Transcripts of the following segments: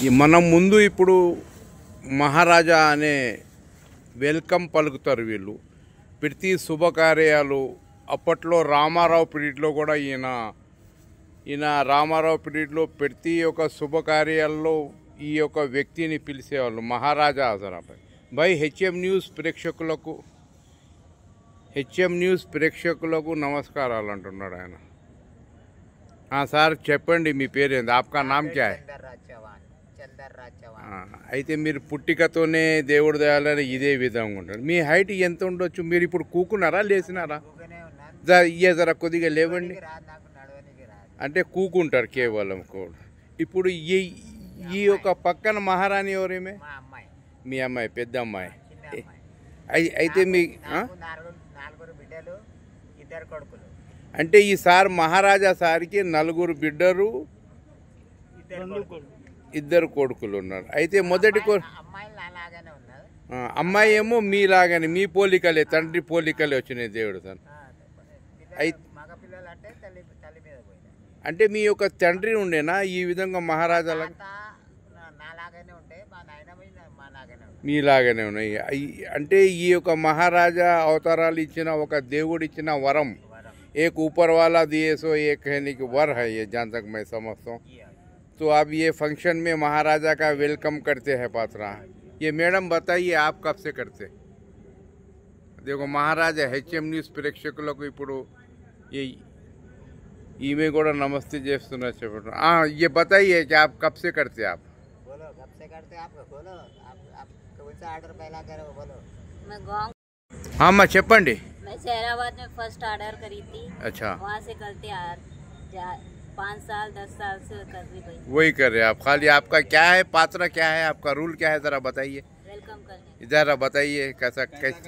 మనం ముందు ఇప్పుడు మహారాజా అనే వెల్కమ్ పలుకుతారు వీళ్ళు. ప్రతి శుభకార్యాలు అప్పట్లో రామారావు పీరియడ్లో కూడా ఈయన రామారావు పీరియడ్లో ప్రతి ఒక్క శుభకార్యాల్లో ఈ యొక్క వ్యక్తిని పిలిచేవాళ్ళు మహారాజా హజరాబాయ్. భాయ్ హెచ్ఎం న్యూస్ ప్రేక్షకులకు నమస్కారాలు అంటున్నాడు ఆయన. సార్ చెప్పండి, మీ పేరేంది? ఆప్కా నామ్ క్యా హై? అయితే మీరు పుట్టికతోనే దేవుడు దయాలని ఇదే విధంగా ఉంటారు. మీ హైట్ ఎంత ఉండొచ్చు? మీరు ఇప్పుడు కూకున్నారా లేచినారా? జర కొద్దిగా లేవండి. అంటే కూకుంటారు కేవలం కూడా. ఇప్పుడు ఈ యొక్క పక్కన మహారాణి ఎవరేమే? మీ అమ్మాయి, పెద్ద అమ్మాయి. అయితే మీ అంటే ఈ సార్ మహారాజా సార్కి 4 బిడ్డలు, 2 కొడుకులు ఉన్నారు. అయితే మొదటి అమ్మాయి ఏమో మీలాగానే, మీ పోలికలే, తండ్రి పోలికలే వచ్చినాయి దేవుడు సార్. అంటే మీ యొక్క తండ్రి ఉండేనా ఈ విధంగా మహారాజాలా? మీలాగానే ఉన్నాయి. అంటే ఈ యొక్క మహారాజా అవతారాలు ఇచ్చిన ఒక దేవుడు ఇచ్చిన వరం. एक ऊपर वाला दिए सो ये कहने की वर है, ये जहाँ तक मैं समझता हूँ. तो अब ये फंक्शन में महाराजा का वेलकम करते हैं पात्रा. ये मैडम बताइए, आप कब से करते? देखो महाराजा హెచ్ఎం న్యూస్ ప్రేక్షకులకు ఇప్పుడు ఈమె కూడా నమస్తే చేస్తున్నారు చెప్పండి. ये बताइए कि आप कब से करते? आप बोलो कब से करते? आप बोलो, आप कौन सा ऑर्डर पहला करो बोलो. मैं गाँव అమ్మా చెప్పండి. मैं शहराबाद में फर्स्ट ऑर्डर करी थी. अच्छा, वहाँ से करते 5 साल 10 साल से कर रही भाई. वही कर रहे आप. खाली आपका क्या है पात्रा, क्या है आपका रूल, क्या है जरा बताइए. वेलकम करने जरा बताइए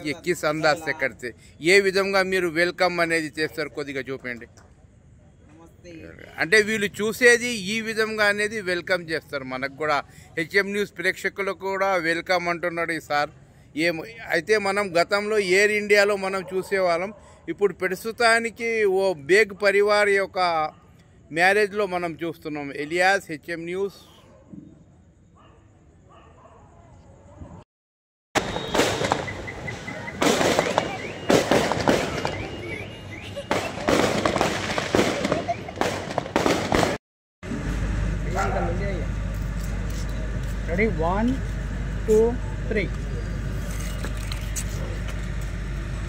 ये किस अंदाज से करते, ఏ విధంగా మీరు వెల్కమ్ అనేది చేస్తారు కొద్దిగా చూపండి. అంటే వీళ్ళు చూసేది ఈ విధంగా అనేది వెల్కమ్ చేస్తారు. మనకు కూడా హెచ్ఎం న్యూస్ ప్రేక్షకులకు కూడా వెల్కమ్ అంటున్నాడు ఈ సార్. అయితే మనం గతంలో ఎయిర్ ఇండియాలో మనం చూసేవాళ్ళం. ఇప్పుడు ప్రస్తుతానికి ఓ బేగ్ పరివార్ యొక్క మ్యారేజ్లో మనం చూస్తున్నాం. Alias HM news. Ready? 1, 2, 3.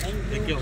Thank you.